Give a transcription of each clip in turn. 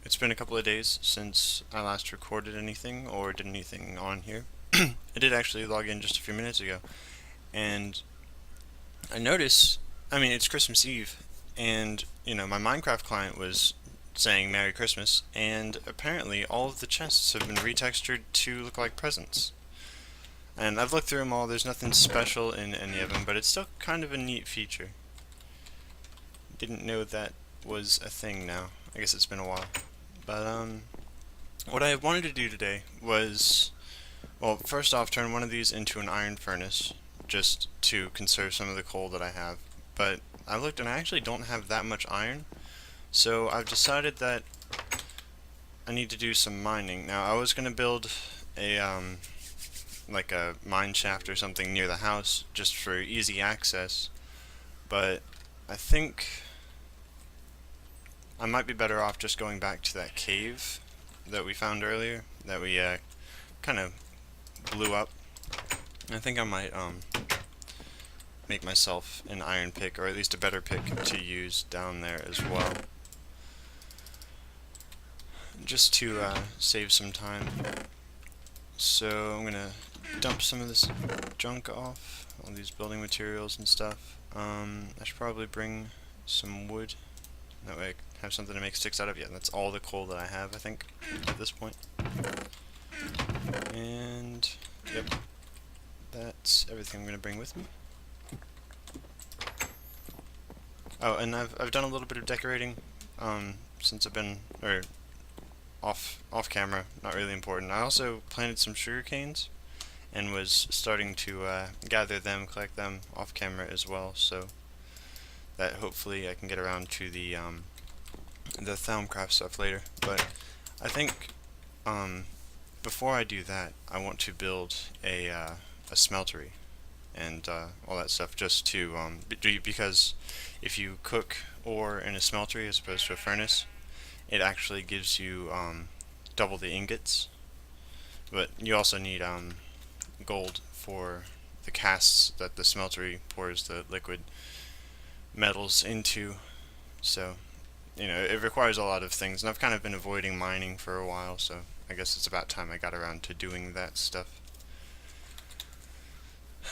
It's been a couple of days since I last recorded anything or did anything on here. I did actually log in just a few minutes ago, and I noticed, it's Christmas Eve, and, my Minecraft client was saying Merry Christmas, and apparently all of the chests have been retextured to look like presents. And I've looked through them all, there's nothing special in any of them, but it's still kind of a neat feature. Didn't know that was a thing now. I guess it's been a while. But, what I wanted to do today was, well, first off, turn one of these into an iron furnace, just to conserve some of the coal that I have. But I looked and I actually don't have that much iron, so I've decided that I need to do some mining. Now, I was going to build a, like a mine shaft or something near the house, just for easy access, but I think I might be better off just going back to that cave that we found earlier, that we kind of blew up. I think I might make myself an iron pick, or at least a better pick to use down there as well, just to save some time. So I'm gonna dump some of this junk off, all these building materials and stuff. I should probably bring some wood. That way I have something to make sticks out of. Yeah, that's all the coal that I have, I think, at this point. And, yep, that's everything I'm going to bring with me. Oh, and I've done a little bit of decorating, since I've been, or off camera, not really important. I also planted some sugar canes, and was starting to gather them, collect them off camera as well, so that hopefully I can get around to the Thaumcraft stuff later. But I think before I do that, I want to build a smeltery and all that stuff, just to because if you cook ore in a smeltery as opposed to a furnace, it actually gives you double the ingots. But you also need gold for the casts that the smeltery pours the liquid metals into, so it requires a lot of things, and I've kind of been avoiding mining for a while, so I guess it's about time I got around to doing that stuff.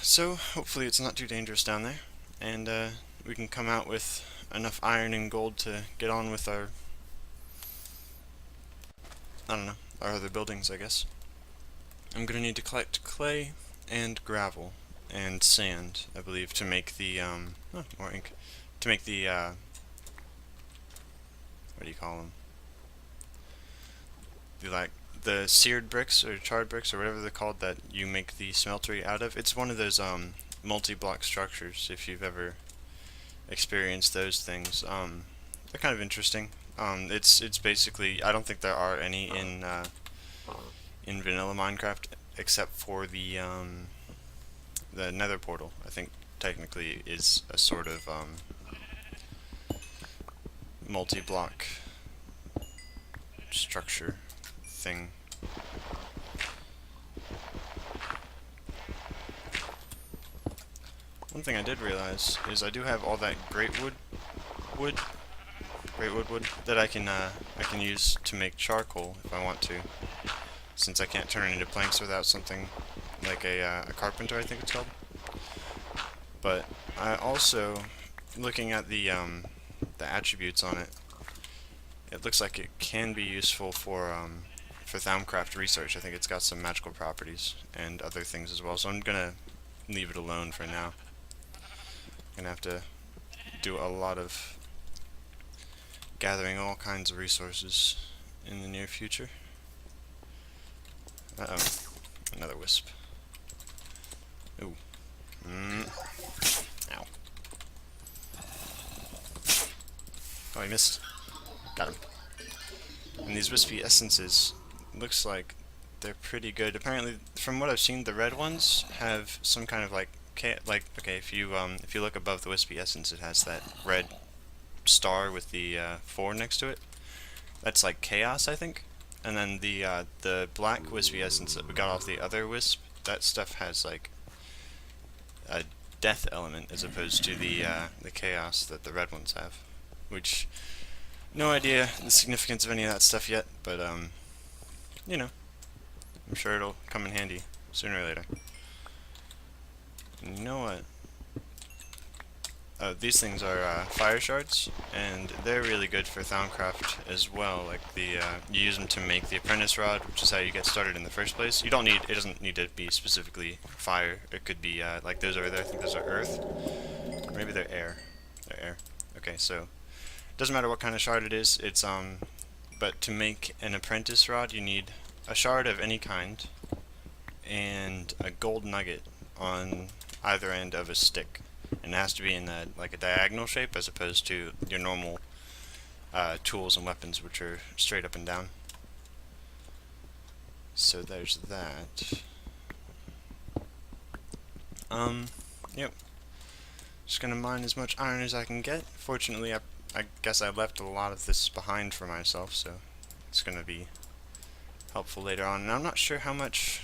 So hopefully it's not too dangerous down there, and we can come out with enough iron and gold to get on with our, I don't know, our other buildings, I guess. I'm gonna need to collect clay and gravel and sand, I believe, to make the more ink, to make the what do you call them? The seared bricks or charred bricks or whatever they're called that you make the smeltery out of. It's one of those multi-block structures, if you've ever experienced those things. They're kind of interesting. It's basically, I don't think there are any in vanilla Minecraft except for the Nether portal. I think technically is a sort of multi-block structure thing. One thing I did realize is I do have all that great wood that I can use to make charcoal if I want to, since I can't turn it into planks without something like a carpenter, I think it's called. But I also, looking at the attributes on it, it looks like it can be useful for Thaumcraft research. I think it's got some magical properties and other things as well, so I'm gonna leave it alone for now. I'm gonna have to do a lot of gathering all kinds of resources in the near future. Uh-oh, another wisp. Ooh. Ow. Oh, I missed. Got him. And these wispy essences, looks like they're pretty good. Apparently, from what I've seen, the red ones have some kind of okay, if you look above the wispy essence, it has that red star with the 4 next to it. That's like chaos, I think. And then the black wispy essence that we got off the other wisp, that stuff has like a death element as opposed to the chaos that the red ones have, which No idea the significance of any of that stuff yet, but you know, I'm sure it'll come in handy sooner or later. And you know what? These things are fire shards, and they're really good for Thaumcraft as well. Like you use them to make the apprentice rod, which is how you get started in the first place. You don't need, it doesn't need to be specifically fire. It could be like those over there. I think those are earth, or maybe they're air. They're air. Okay, so it doesn't matter what kind of shard it is. It's but to make an apprentice rod, you need a shard of any kind and a gold nugget on either end of a stick. And it has to be in like a diagonal shape as opposed to your normal tools and weapons, which are straight up and down. So there's that. Yep. Just gonna mine as much iron as I can get. Fortunately, I guess I left a lot of this behind for myself, so it's gonna be helpful later on. And I'm not sure how much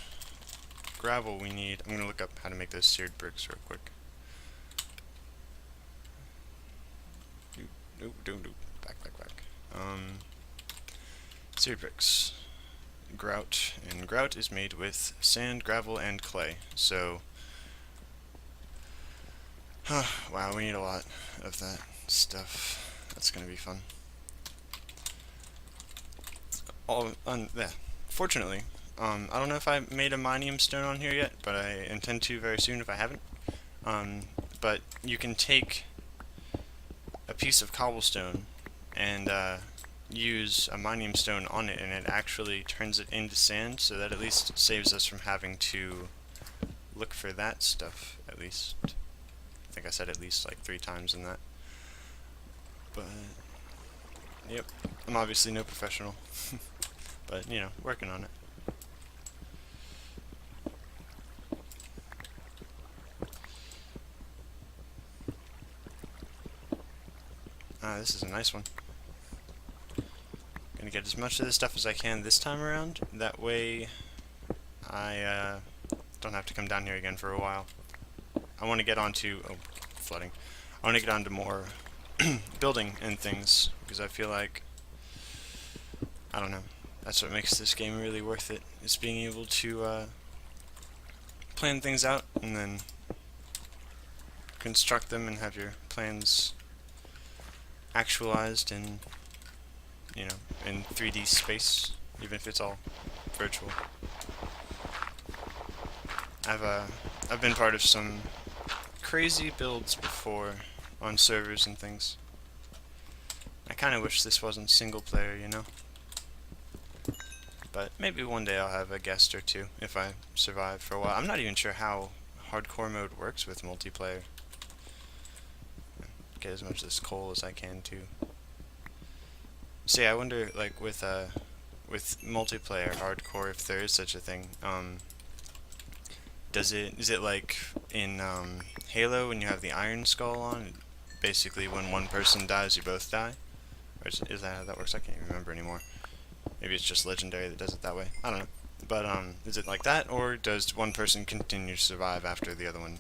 gravel we need. I'm gonna look up how to make those seared bricks real quick. Back. Seared bricks. Grout. And grout is made with sand, gravel, and clay. So, wow, we need a lot of that stuff. That's gonna be fun. Yeah. Fortunately, I don't know if I made a minium stone on here yet, but I intend to very soon if I haven't. But you can take a piece of cobblestone and use a minium stone on it, and it actually turns it into sand, so that at least saves us from having to look for that stuff, at least. I think I said at least like 3 times in that. But, yep, I'm obviously no professional, but, you know, working on it. This is a nice one. Gonna get as much of this stuff as I can this time around. That way, I don't have to come down here again for a while. I want to get onto flooding. I want to get onto more building and things because I feel like I don't know. That's what makes this game really worth it. Is being able to plan things out and then construct them and have your plans actualized in, you know, in 3D space, even if it's all virtual. I've been part of some crazy builds before on servers and things. I kind of wish this wasn't single player, you know. But maybe one day I'll have a guest or two if I survive for a while. I'm not even sure how hardcore mode works with multiplayer. Get as much of this coal as I can too. See, I wonder, like with multiplayer hardcore, if there is such a thing. Is it like in Halo when you have the Iron Skull on? Basically, when one person dies, you both die. Or is that how that works? I can't even remember anymore. Maybe it's just Legendary that does it that way. I don't know. But is it like that, or does one person continue to survive after the other one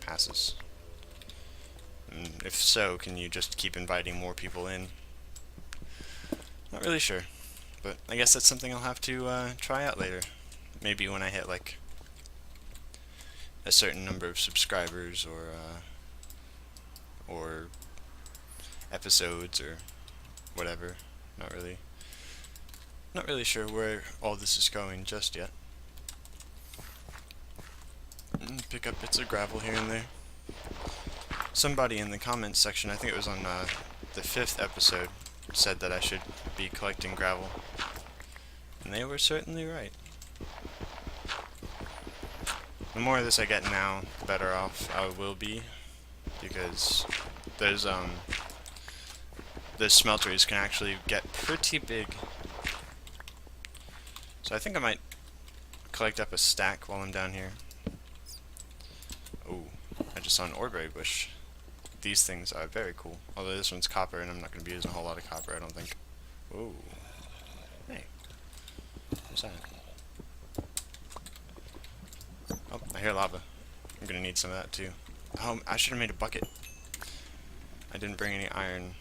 passes? And if so, can you just keep inviting more people in? Not really sure, but I guess that's something I'll have to try out later. Maybe when I hit like a certain number of subscribers or episodes or whatever. Not really sure where all this is going just yet. Pick up bits of gravel here and there. Somebody in the comments section, I think it was on the 5th episode, said that I should be collecting gravel. And they were certainly right. The more of this I get now, the better off I will be, because those smelters can actually get pretty big. So I think I might collect up a stack while I'm down here. Oh, I just saw an oreberry bush. These things are very cool. Although this one's copper, and I'm not going to be using a whole lot of copper, I don't think. Whoa. Hey. What's that? Oh, I hear lava. I'm going to need some of that, too. Oh, I should have made a bucket. I didn't bring any iron.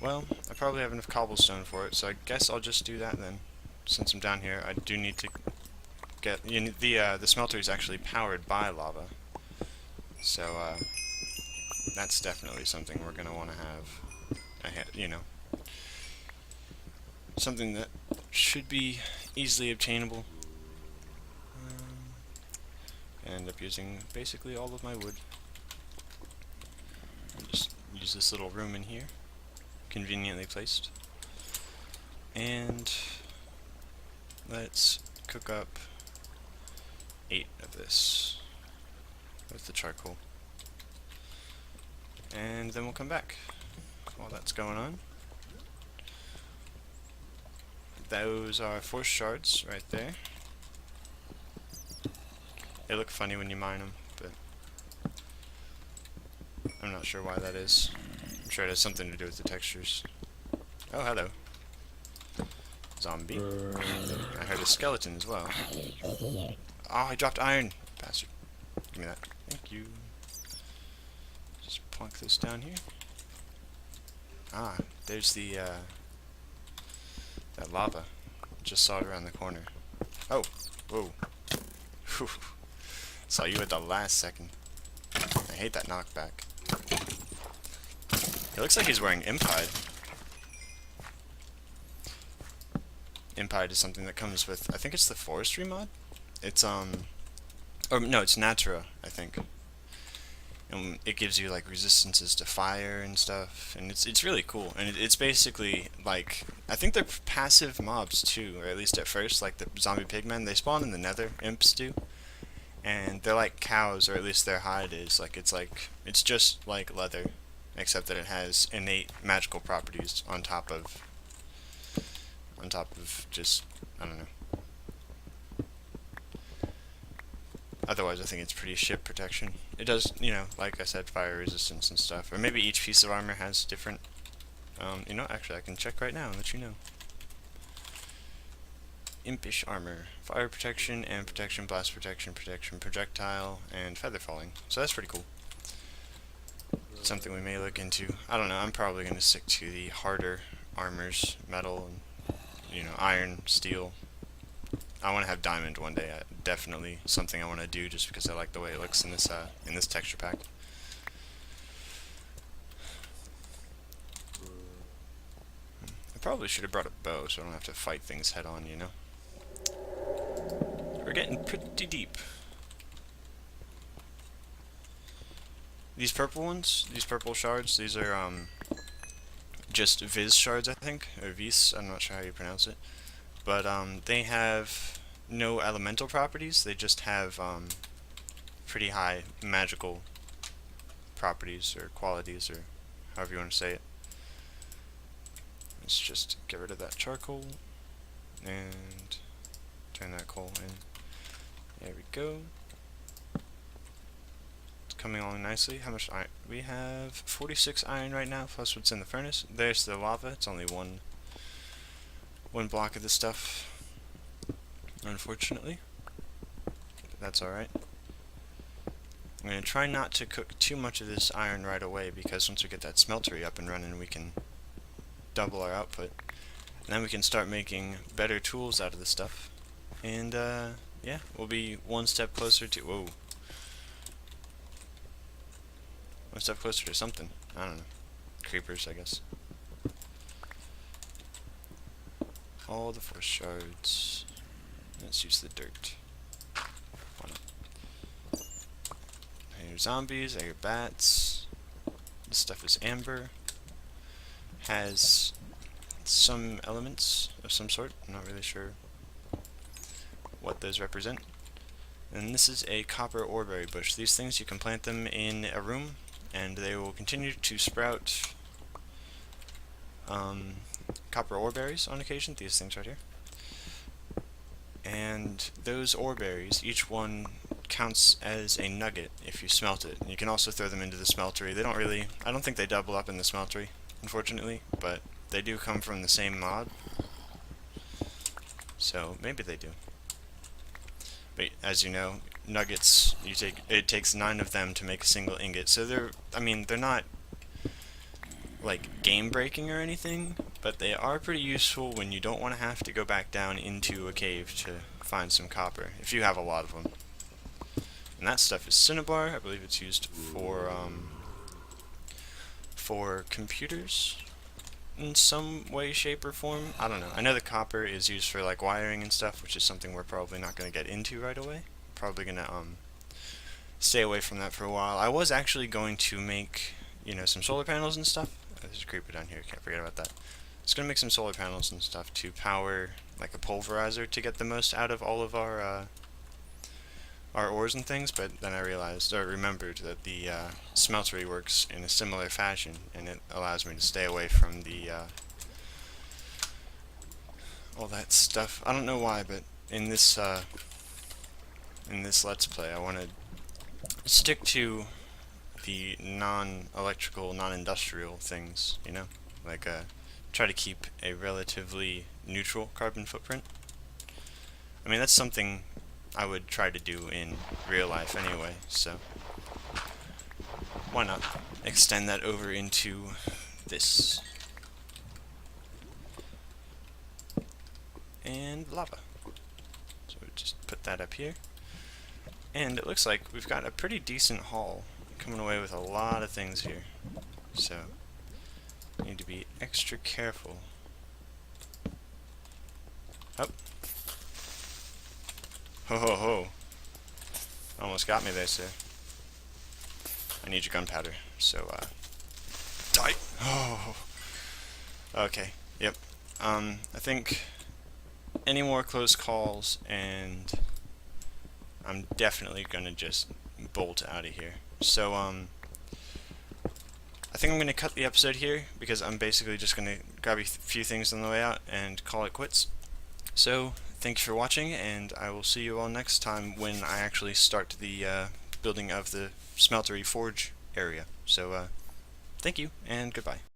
Well, I probably have enough cobblestone for it, so I guess I'll just do that then. Since I'm down here, I do need to get... the smelter is actually powered by lava. So, that's definitely something we're going to want to have, you know, something that should be easily obtainable. I end up using basically all of my wood. I'll just use this little room in here, conveniently placed. And let's cook up 8 of this with the charcoal. And then we'll come back while that's going on. Those are Fouche shards right there. They look funny when you mine them, but I'm not sure why that is. I'm sure it has something to do with the textures. Oh, hello. Zombie. I heard a skeleton as well. Oh, I dropped iron. Bastard. Give me that. Thank you. Just plunk this down here. Ah, there's the, that lava. Just saw it around the corner. Oh, whoa. Whew. Saw you at the last second. I hate that knockback. It looks like he's wearing Impide. Impide is something that comes with, I think it's the forestry mod? It's, or no, it's Natura, I think. And it gives you, like, resistances to fire and stuff, and it's really cool. And it's basically, like, I think they're passive mobs, too, or at least at first, like the zombie pigmen. They spawn in the nether, imps do. And they're like cows, or at least their hide is. It's just like leather, except that it has innate magical properties on top of just, I don't know. Otherwise, I think it's pretty shit protection. It does, you know, like I said, fire resistance and stuff. Or maybe each piece of armor has different, you know, actually I can check right now and let you know. Impish armor, fire protection and protection, blast protection, projectile, and feather falling. So that's pretty cool. Something we may look into. I don't know, I'm probably going to stick to the harder armors, metal, and, you know, iron, steel. I want to have diamond one day. Definitely something I want to do just because I like the way it looks in this texture pack. I probably should have brought a bow so I don't have to fight things head on, you know? We're getting pretty deep. These purple ones, these purple shards, these are just Viz shards, I think, or Vis, I'm not sure how you pronounce it. But they have no elemental properties, they just have pretty high magical properties or qualities, or however you want to say it. Let's just get rid of that charcoal and turn that coal in. There we go. It's coming along nicely. How much iron? We have 46 iron right now, plus what's in the furnace. There's the lava. It's only one block of this stuff, unfortunately. But that's alright. I'm going to try not to cook too much of this iron right away, because once we get that smeltery up and running, we can double our output. And then we can start making better tools out of this stuff. And, yeah, we'll be one step closer to... Whoa. One step closer to something. I don't know. Creepers, I guess. All the force shards. Let's use the dirt. I hear zombies, I hear bats. This stuff is amber. Has some elements of some sort. I'm not really sure what those represent. And this is a copper oreberry bush. These things, you can plant them in a room and they will continue to sprout copper oreberries on occasion. These things right here. And those oreberries, each one counts as a nugget if you smelt it. And you can also throw them into the smeltery. They don't really, I don't think they double up in the smeltery, unfortunately, but they do come from the same mod. So maybe they do. But as you know, nuggets, it takes 9 of them to make a single ingot. So they're not like game breaking or anything, but they are pretty useful when you don't want to have to go back down into a cave to find some copper, if you have a lot of them. And that stuff is cinnabar. I believe it's used for computers in some way, shape, or form. I don't know. I know the copper is used for like wiring and stuff, which is something we're probably not going to get into right away. Probably going to stay away from that for a while. I was actually going to make, some solar panels and stuff. There's a creeper down here, can't forget about that. I was going to make some solar panels and stuff to power like a pulverizer to get the most out of all of our ores and things, but then I realized, or remembered, that the smeltery works in a similar fashion, and it allows me to stay away from the all that stuff. I don't know why, but in this Let's Play, I want to stick to the non-electrical, non-industrial things, like try to keep a relatively neutral carbon footprint. I mean, that's something I would try to do in real life anyway, so why not extend that over into this. And lava. So just put that up here. And it looks like we've got a pretty decent haul, coming away with a lot of things here. So need to be extra careful. Oh. Ho ho ho. Almost got me there, sir. I need your gunpowder, so die. Oh. Okay. Yep. I think any more close calls and I'm definitely gonna just bolt out of here. So I think I'm gonna cut the episode here because I'm basically just gonna grab a few things on the way out and call it quits. So thank you for watching, and I will see you all next time when I actually start the building of the smeltery forge area. So thank you and goodbye.